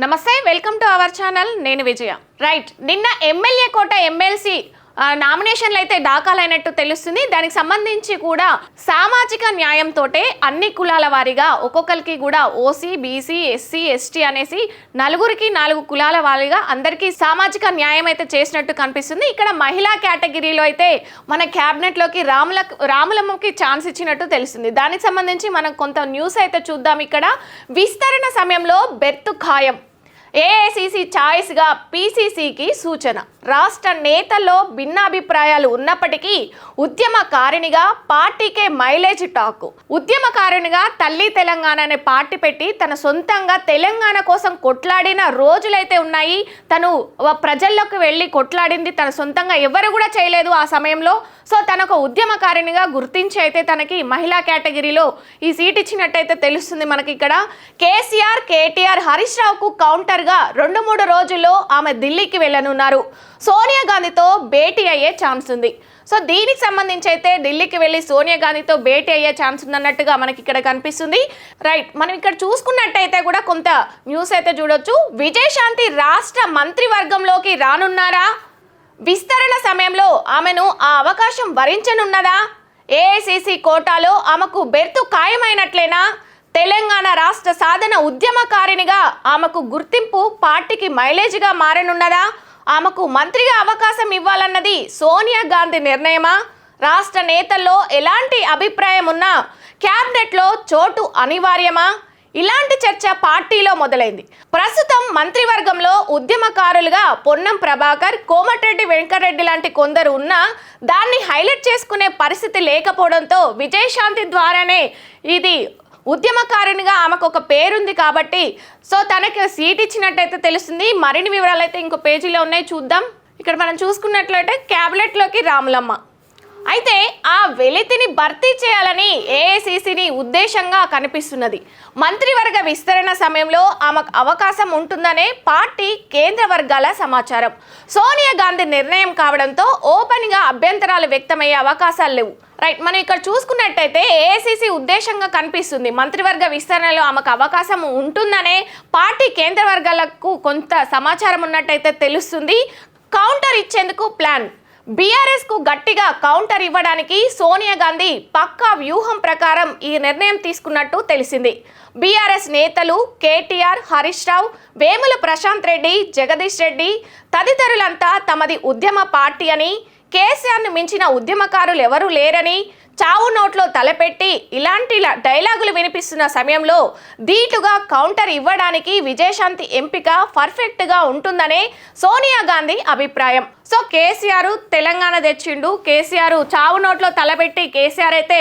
నమస్తే welcome to our channel నేను విజయ right నిన్న ఎమ్మెల్యే కోట ఎమ్మెల్సీ నామినేషన్లు అయితే దాఖలైనట్టు తెలుస్తుంది. దానికి సంబంధించి కూడా సామాజిక న్యాయంతో అన్ని కులాల వారీగా ఒక్కొక్కరికి కూడా ఓసీ బీసీ ఎస్సీ ఎస్టీ అనేసి నలుగురికి 4 కులాల వారీగా అందరికీ సామాజిక న్యాయం అయితే చేసినట్టు కనిపిస్తుంది. ఇక్కడ మహిళా కేటగిరీలో అయితే మన క్యాబినెట్లోకి రాములమ్మకి ఛాన్స్ ఇచ్చినట్టు తెలుస్తుంది. దానికి సంబంధించి మనం కొంత న్యూస్ అయితే చూద్దాం. ఇక్కడ విస్తరణ సమయంలో బెర్తు ఖాయం, ఏఐసిసి ఛాయిస్గా పీసీసీకి సూచన. రాష్ట్ర నేతల్లో భిన్నాభిప్రాయాలు ఉన్నప్పటికీ ఉద్యమకారిణిగా పార్టీకే మైలేజ్ టాక్. ఉద్యమకారిణిగా తల్లి తెలంగాణ అనే పార్టీ పెట్టి తన సొంతంగా తెలంగాణ కోసం కొట్లాడిన రోజులైతే ఉన్నాయి. తను ప్రజల్లోకి వెళ్ళి కొట్లాడింది తన సొంతంగా ఎవరు కూడా చేయలేదు ఆ సమయంలో. సో తనకు ఉద్యమకారిణిగా గుర్తించి అయితే తనకి మహిళా కేటగిరీలో ఈ సీట్ ఇచ్చినట్టయితే తెలుస్తుంది. మనకి ఇక్కడ కేసీఆర్ కేటీఆర్ హరీష్ రావుకు కౌంటర్గా 2-3 రోజుల్లో ఆమె ఢిల్లీకి వెళ్ళనున్నారు. సోనియా గాంధీతో భేటీ అయ్యే ఛాన్స్ ఉంది. సో దీనికి సంబంధించి అయితే ఢిల్లీకి వెళ్ళి సోనియా గాంధీతో భేటీ అయ్యే ఛాన్స్ ఉందన్నట్టుగా మనకి ఇక్కడ కనిపిస్తుంది. రైట్, మనం ఇక్కడ చూసుకున్నట్టయితే కూడా కొంత న్యూస్ అయితే చూడొచ్చు. విజయశాంతి రాష్ట్ర మంత్రివర్గంలోకి రానున్నారా? విస్తరణ సమయంలో ఆమెను ఆ అవకాశం వరించనున్నదా? ఏఐసిసి కోటాలో ఆమెకు బెర్తు ఖాయమైనట్లేనా? తెలంగాణ రాష్ట్ర సాధన ఉద్యమకారినిగా ఆమెకు గుర్తింపు పార్టీకి మైలేజ్గా మారనున్నదా? ఆమెకు మంత్రిగా అవకాశం ఇవ్వాలన్నది సోనియా గాంధీ నిర్ణయమా? రాష్ట్ర నేతల్లో ఎలాంటి అభిప్రాయం ఉన్నా క్యాబినెట్లో చోటు అనివార్యమా? ఇలాంటి చర్చ పార్టీలో మొదలైంది. ప్రస్తుతం మంత్రివర్గంలో ఉద్యమకారులుగా పొన్నం ప్రభాకర్, కోమటిరెడ్డి వెంకటరెడ్డి లాంటి కొందరు ఉన్నా దాన్ని హైలైట్ చేసుకునే పరిస్థితి లేకపోవడంతో విజయశాంతి ద్వారానే ఇది ఉద్యమకారునిగా ఆమెకు ఒక పేరుంది కాబట్టి సో తనకి సీట్ ఇచ్చినట్టయితే తెలుస్తుంది. మరిన్ని వివరాలు అయితే ఇంకో పేజీలో ఉన్నాయి, చూద్దాం. ఇక్కడ మనం చూసుకున్నట్లయితే క్యాబినెట్లోకి రాములమ్మ అయితే ఆ వెలితిని భర్తీ చేయాలని ఏఐసిసిని ఉద్దేశంగా కనిపిస్తున్నది. మంత్రివర్గ విస్తరణ సమయంలో ఆమెకు అవకాశం ఉంటుందనే పార్టీ కేంద్ర వర్గాల సమాచారం. సోనియా గాంధీ నిర్ణయం కావడంతో ఓపెన్గా అభ్యంతరాలు వ్యక్తమయ్యే అవకాశాలు లేవు. రైట్, మనం ఇక్కడ చూసుకున్నట్టయితే ఏఐసిసి ఉద్దేశంగా కనిపిస్తుంది. మంత్రివర్గ విస్తరణలో ఆమెకు అవకాశం ఉంటుందనే పార్టీ కేంద్ర వర్గాలకు కొంత సమాచారం ఉన్నట్టయితే తెలుస్తుంది. కౌంటర్ ఇచ్చేందుకు ప్లాన్. బీఆర్ఎస్కు గట్టిగా కౌంటర్ ఇవ్వడానికి సోనియా గాంధీ పక్కా వ్యూహం ప్రకారం ఈ నిర్ణయం తీసుకున్నట్టు తెలిసింది. బీఆర్ఎస్ నేతలు కేటీఆర్, హరీష్ రావు, వేముల ప్రశాంత్ రెడ్డి, జగదీష్ రెడ్డి తదితరులంతా తమది ఉద్యమ పార్టీ అని, కేసీఆర్ను మించిన ఉద్యమకారులు ఎవరూ లేరని, చావు నోట్లో తలపెట్టి ఇలాంటి డైలాగులు వినిపిస్తున్న సమయంలో ధీటుగా కౌంటర్ ఇవ్వడానికి విజయశాంతి ఎంపిక పర్ఫెక్ట్గా ఉంటుందనే సోనియా గాంధీ అభిప్రాయం. సో కేసీఆర్ తెలంగాణ తెచ్చిండు, కేసీఆర్ చావు నోట్లో తలపెట్టి కేసీఆర్ అయితే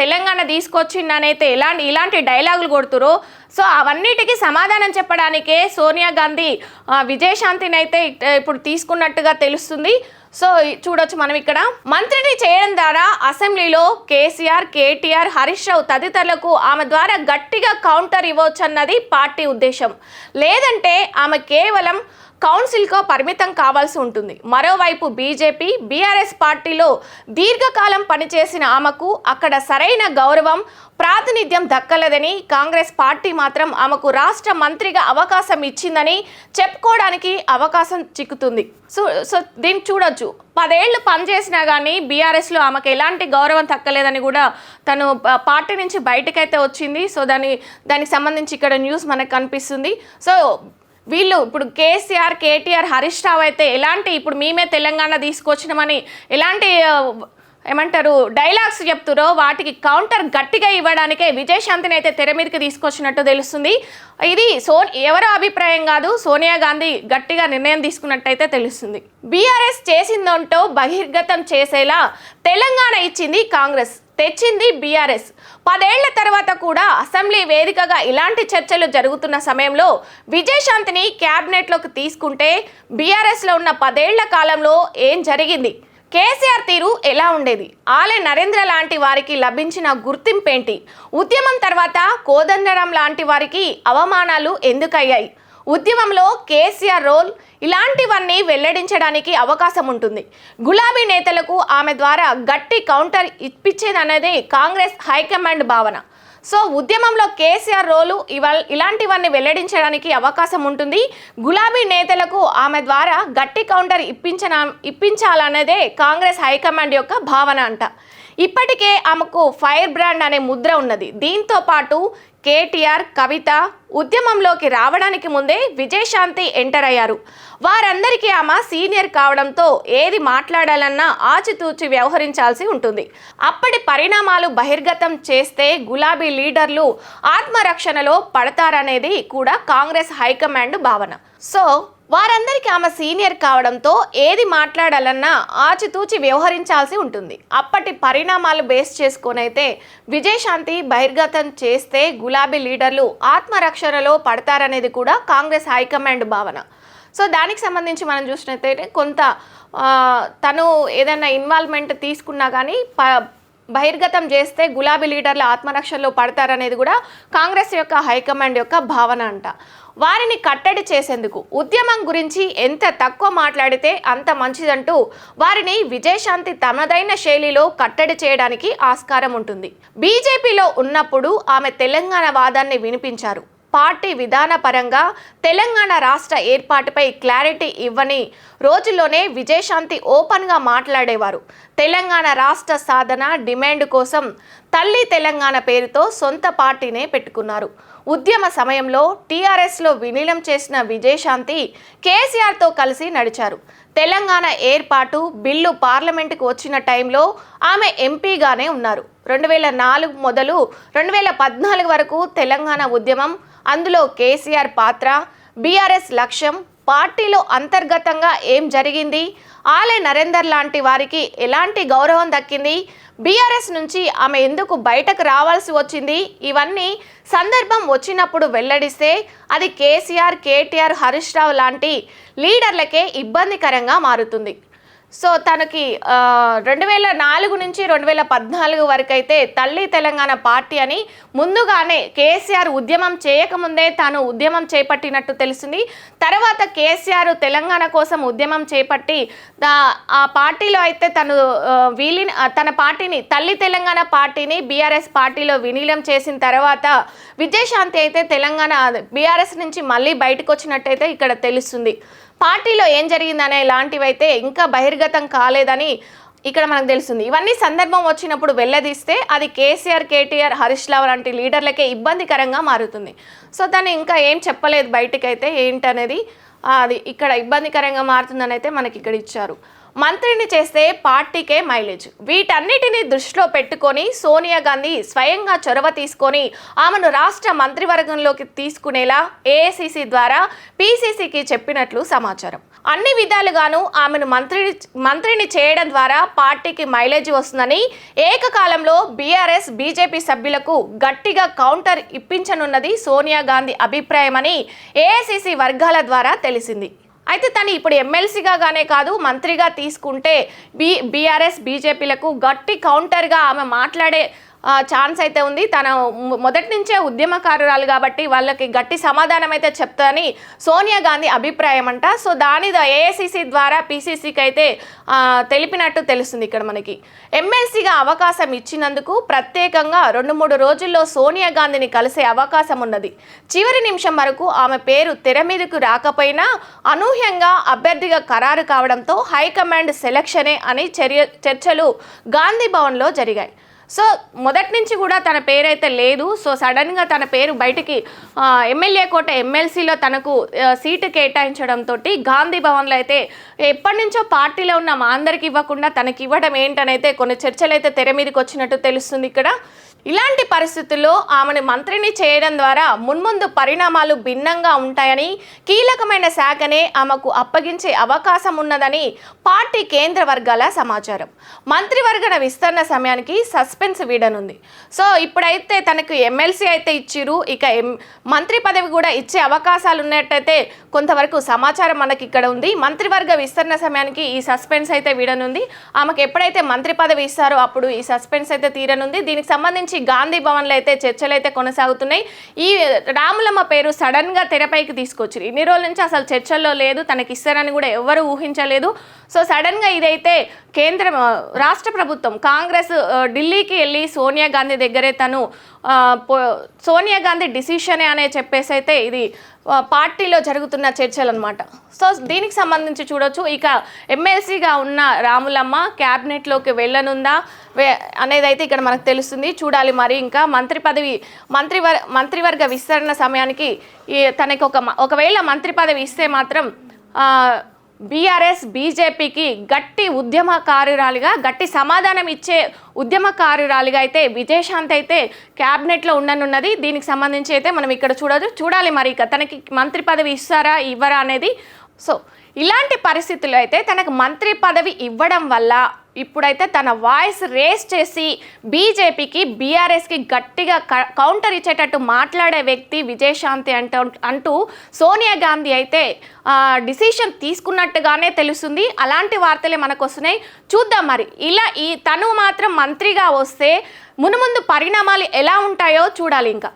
తెలంగాణ తీసుకొచ్చిండనైతే ఇలాంటి డైలాగులు కొడుతురో సో అవన్నిటికీ సమాధానం చెప్పడానికే సోనియా గాంధీ విజయశాంతిని అయితే ఇప్పుడు తీసుకున్నట్టుగా తెలుస్తుంది. సో చూడొచ్చు మనం ఇక్కడ మంత్రిని చేయడం ద్వారా అసెంబ్లీలో కేసీఆర్, కేటీఆర్, హరీష్ రావు తదితరులకు ఆమె ద్వారా గట్టిగా కౌంటర్ ఇవ్వచ్చు అన్నది పార్టీ ఉద్దేశం. లేదంటే ఆమె కేవలం కౌన్సిల్కో పరిమితం కావాల్సి ఉంటుంది. మరోవైపు బీజేపీ, బీఆర్ఎస్ పార్టీలో దీర్ఘకాలం పనిచేసిన ఆమెకు అక్కడ సరైన గౌరవం, ప్రాతినిధ్యం దక్కలేదని కాంగ్రెస్ పార్టీ మాత్రం ఆమెకు రాష్ట్ర మంత్రిగా అవకాశం ఇచ్చిందని చెప్పుకోవడానికి అవకాశం చిక్కుతుంది. సో దీన్ని చూడొచ్చు. 10 ఏళ్ళు పనిచేసినా కానీ బీఆర్ఎస్లో ఆమెకు ఎలాంటి గౌరవం దక్కలేదని కూడా తను పార్టీ నుంచి బయటకైతే వచ్చింది. సో దానికి సంబంధించి ఇక్కడ న్యూస్ మనకు కనిపిస్తుంది. సో వీళ్ళు ఇప్పుడు కేసీఆర్, కేటీఆర్, హరీష్ రావు అయితే ఎలాంటి ఇప్పుడు మేమే తెలంగాణ తీసుకొచ్చినామని ఎలాంటి ఏమంటారు డైలాగ్స్ చెప్తారో వాటికి కౌంటర్ గట్టిగా ఇవ్వడానికే విజయశాంతిని అయితే తెర మీదకి తీసుకొచ్చినట్టు తెలుస్తుంది. ఇది ఎవరో అభిప్రాయం కాదు, సోనియా గాంధీ గట్టిగా నిర్ణయం తీసుకున్నట్టయితే తెలుస్తుంది. బీఆర్ఎస్ చేసిందంటూ బహిర్గతం చేసేలా తెలంగాణ ఇచ్చింది కాంగ్రెస్, తెచ్చింది బీఆర్ఎస్. 10 ఏళ్ల తర్వాత కూడా అసెంబ్లీ వేదికగా ఇలాంటి చర్చలు జరుగుతున్న సమయంలో విజయశాంతిని క్యాబినెట్లోకి తీసుకుంటే బీఆర్ఎస్లో ఉన్న 10 ఏళ్ల కాలంలో ఏం జరిగింది? కేసీఆర్ తీరు ఎలా ఉండేది? ఆలే నరేంద్ర లాంటి వారికి లభించిన గుర్తింపేంటి? ఉద్యమం తర్వాత కోదండరాం లాంటి వారికి అవమానాలు ఎందుకయ్యాయి? ఉద్యమంలో కేసీఆర్ రోల్ ఇలాంటివన్నీ వెల్లడించడానికి అవకాశం ఉంటుంది. గులాబీ నేతలకు ఆమె ద్వారా గట్టి కౌంటర్ ఇప్పించేదనేది కాంగ్రెస్ హైకమాండ్ భావన. సో ఉద్యమంలో కేసీఆర్ రోలు ఇలాంటివన్నీ వెల్లడించడానికి అవకాశం ఉంటుంది. గులాబీ నేతలకు ఆమె ద్వారా గట్టి కౌంటర్ ఇప్పించాలన్నదే కాంగ్రెస్ హైకమాండ్ యొక్క భావన అంట. ఇప్పటికే ఆమెకు ఫైర్ బ్రాండ్ అనే ముద్ర ఉన్నది. దీంతో పాటు కేటీఆర్, కవిత ఉద్యమంలోకి రావడానికి ముందే విజయశాంతి ఎంటర్ అయ్యారు. వారందరికీ ఆమె సీనియర్ కావడంతో ఏది మాట్లాడాలన్నా ఆచితూచి వ్యవహరించాల్సి ఉంటుంది. అప్పటి పరిణామాలు బహిర్గతం చేస్తే గులాబీ లీడర్లు ఆత్మరక్షణలో పడతారనేది కూడా కాంగ్రెస్ హైకమాండ్ భావన. సో వారందరికీ ఆమె సీనియర్ కావడంతో ఏది మాట్లాడాలన్నా ఆచితూచి వ్యవహరించాల్సి ఉంటుంది. అప్పటి పరిణామాలు బేస్ చేసుకొనైతే విజయశాంతి బహిర్గతం చేస్తే గులాబీ లీడర్లు ఆత్మరక్షణలో పడతారనేది కూడా కాంగ్రెస్ హైకమాండ్ భావన. సో దానికి సంబంధించి మనం చూసినట్టయితే కొంత తను ఏదైనా ఇన్వాల్వ్మెంట్ తీసుకున్నా కానీ బహిర్గతం చేస్తే గులాబీ లీడర్ల ఆత్మరక్షణలో పడతారనేది కూడా కాంగ్రెస్ యొక్క హైకమాండ్ యొక్క భావన అంట. వారిని కట్టడి చేసేందుకు ఉద్యమం గురించి ఎంత తక్కువ మాట్లాడితే అంత మంచిదంటూ వారిని విజయశాంతి తమదైన శైలిలో కట్టడి చేయడానికి ఆస్కారం ఉంటుంది. బీజేపీలో ఉన్నప్పుడు ఆమె తెలంగాణ వాదాన్ని వినిపించారు. పార్టీ విధానపరంగా తెలంగాణ రాష్ట్ర ఏర్పాటుపై క్లారిటీ ఇవ్వని రోజుల్లోనే విజయశాంతి ఓపెన్గా మాట్లాడేవారు. తెలంగాణ రాష్ట్ర సాధన డిమాండ్ కోసం తల్లి తెలంగాణ పేరుతో సొంత పార్టీనే పెట్టుకున్నారు. ఉద్యమ సమయంలో టీఆర్ఎస్లో విలీనం చేసిన విజయశాంతి కేసీఆర్తో కలిసి నడిచారు. తెలంగాణ ఏర్పాటు బిల్లు పార్లమెంటుకు వచ్చిన టైంలో ఆమె ఎంపీగానే ఉన్నారు. 2004 మొదలు 2014 వరకు తెలంగాణ ఉద్యమం, అందులో కేసీఆర్ పాత్ర, బీఆర్ఎస్ లక్ష్యం, పార్టీలో అంతర్గతంగా ఏం జరిగింది, ఆలే నరేందర్ లాంటి వారికి ఎలాంటి గౌరవం దక్కింది, బీఆర్ఎస్ నుంచి ఆమె ఎందుకు బయటకు రావాల్సి వచ్చింది, ఇవన్నీ సందర్భం వచ్చినప్పుడు వెల్లడిస్తే అది కేసీఆర్, కేటీఆర్, హరీష్ రావు లాంటి లీడర్లకే ఇబ్బందికరంగా మారుతుంది. సో తనకి 2004 నుంచి 2014 వరకు అయితే తల్లి తెలంగాణ పార్టీ అని ముందుగానే కేసీఆర్ ఉద్యమం చేయకముందే తాను ఉద్యమం చేపట్టినట్టు తెలిసింది. తర్వాత కేసీఆర్ తెలంగాణ కోసం ఉద్యమం చేపట్టి ఆ పార్టీలో అయితే తన పార్టీని తల్లి తెలంగాణ పార్టీని బీఆర్ఎస్ పార్టీలో విలీనం చేసిన తర్వాత విజయశాంతి అయితే తెలంగాణ బీఆర్ఎస్ నుంచి మళ్ళీ బయటకు వచ్చినట్టయితే ఇక్కడ తెలుస్తుంది. పార్టీలో ఏం జరిగిందనే ఇలాంటివైతే ఇంకా బహిర్గతం కాలేదని ఇక్కడ మనకు తెలుస్తుంది. ఇవన్నీ సందర్భం వచ్చినప్పుడు వెళ్ళదీస్తే అది కేసీఆర్, కేటీఆర్, హరీష్ రావు లాంటి లీడర్లకే ఇబ్బందికరంగా మారుతుంది. సో తను ఇంకా ఏం చెప్పలేదు బయటకైతే ఏంటనేది, అది ఇక్కడ ఇబ్బందికరంగా మారుతుందని అయితే మనకి ఇక్కడ ఇచ్చారు. మంత్రిని చేస్తే పార్టీకే మైలేజ్. వీటన్నిటిని దృష్టిలో పెట్టుకొని సోనియా గాంధీ స్వయంగా చొరవ తీసుకొని ఆమెను రాష్ట్ర మంత్రివర్గంలోకి తీసుకునేలా ఏఐసిసి ద్వారా పిసిసికి చెప్పినట్లు సమాచారం. అన్ని విధాలుగాను ఆమెను మంత్రిని చేయడం ద్వారా పార్టీకి మైలేజ్ వస్తుందని ఏకకాలంలో బీఆర్ఎస్, బీజేపీ సభ్యులకు గట్టిగా కౌంటర్ ఇప్పించనున్నది సోనియా గాంధీ అభిప్రాయమని ఏఐసిసి వర్గాల ద్వారా తెలిసింది. అయితే తను ఇప్పుడు ఎమ్మెల్సీగానే కాదు మంత్రిగా తీసుకుంటే బీఆర్ఎస్, బీజేపీలకు గట్టి కౌంటర్గా ఆమె మాట్లాడే ఛాన్స్ అయితే ఉంది. తను మొదటి నుంచే ఉద్యమకారురాలు కాబట్టి వాళ్ళకి గట్టి సమాధానం అయితే చెప్తారని సోనియా గాంధీ అభిప్రాయం అంట. సో దాని ఏఐసిసి ద్వారా పిసిసికి అయితే తెలిపినట్టు తెలుస్తుంది. ఇక్కడ మనకి ఎమ్మెల్సీగా అవకాశం ఇచ్చినందుకు ప్రత్యేకంగా 2-3 రోజుల్లో సోనియా గాంధీని కలిసే అవకాశం ఉన్నది. చివరి నిమిషం వరకు ఆమె పేరు తెర మీదకు రాకపోయినా అనూహ్యంగా అభ్యర్థిగా ఖరారు కావడంతో హైకమాండ్ సెలక్షనే అని చర్చలు గాంధీ భవన్లో జరిగాయి. సో మొదటి నుంచి కూడా తన పేరైతే లేదు. సో సడన్గా తన పేరు బయటికి ఎమ్మెల్యే కోట ఎమ్మెల్సీలో తనకు సీటు కేటాయించడంతో గాంధీ భవన్లో అయితే ఎప్పటి నుంచో పార్టీలో ఉన్న మా అందరికి ఇవ్వకుండా తనకి ఇవ్వడం ఏంటనైతే కొన్ని చర్చలు అయితే తెర మీదకి వచ్చినట్టు తెలుస్తుంది. ఇక్కడ ఇలాంటి పరిస్థితుల్లో ఆమెను మంత్రిని చేయడం ద్వారా మున్ముందు పరిణామాలు భిన్నంగా ఉంటాయని, కీలకమైన శాఖనే ఆమెకు అప్పగించే అవకాశం ఉన్నదని పార్టీ కేంద్ర వర్గాల సమాచారం. మంత్రివర్గ విస్తరణ సమయానికి సస్పెన్స్ వీడనుంది. సో ఇప్పుడైతే తనకు ఎమ్మెల్సీ అయితే ఇచ్చిరు, ఇక మంత్రి పదవి కూడా ఇచ్చే అవకాశాలు ఉన్నట్టయితే కొంతవరకు సమాచారం మనకి ఇక్కడ ఉంది. మంత్రివర్గ విస్తరణ సమయానికి ఈ సస్పెన్స్ అయితే వీడనుంది. ఆమెకు ఎప్పుడైతే మంత్రి పదవి ఇస్తారో అప్పుడు ఈ సస్పెన్స్ అయితే తీరనుంది. దీనికి సంబంధించి సంబంధించి గాంధీ భవన్లో అయితే చర్చలు అయితే కొనసాగుతున్నాయి. ఈ రాములమ్మ పేరు సడన్గా తెరపైకి తీసుకొచ్చారు. ఇన్ని రోజుల నుంచి అసలు చర్చల్లో లేదు, తనకి ఇస్తారని కూడా ఎవరు ఊహించలేదు. సో సడన్గా ఇదైతే రాష్ట్ర ప్రభుత్వం కాంగ్రెస్ ఢిల్లీకి వెళ్ళి సోనియా గాంధీ దగ్గరే తను సోనియా గాంధీ డిసిషనే అనే చెప్పేసి అయితే ఇది పార్టీలో జరుగుతున్న చర్చలు అనమాట. సో దీనికి సంబంధించి చూడొచ్చు. ఇక ఎమ్మెల్సీగా ఉన్న రాములమ్మ క్యాబినెట్లోకి వెళ్ళనుందా అనేది అయితే ఇక్కడ మనకు తెలుస్తుంది. చూడాలి మరి. ఇంకా మంత్రివర్గ విస్తరణ సమయానికి తనకి ఒకవేళ మంత్రి పదవి ఇస్తే మాత్రం బీఆర్ఎస్ బీజేపీకి గట్టి ఉద్యమకారురాలిగా, గట్టి సమాధానం ఇచ్చే ఉద్యమకారురాలిగా అయితే విజయశాంతి అయితే క్యాబినెట్లో ఉండనున్నది. దీనికి సంబంధించి అయితే మనం ఇక్కడ చూడాలి మరి ఇక తనకి మంత్రి పదవి ఇస్తారా ఇవ్వరా అనేది. సో ఇలాంటి పరిస్థితుల్లో అయితే తనకు మంత్రి పదవి ఇవ్వడం వల్ల ఇప్పుడైతే తన వాయిస్ రేస్ చేసి బీజేపీకి బీఆర్ఎస్కి గట్టిగా కౌంటర్ ఇచ్చేటట్టు మాట్లాడే వ్యక్తి విజయశాంతి అంటూ సోనియా గాంధీ అయితే డిసిషన్ తీసుకున్నట్టుగానే తెలుస్తుంది. అలాంటి వార్తలే మనకు వస్తున్నాయి. చూద్దాం మరి. తను మాత్రం మంత్రిగా వస్తే మునుముందు పరిణామాలు ఎలా ఉంటాయో చూడాలి ఇంకా.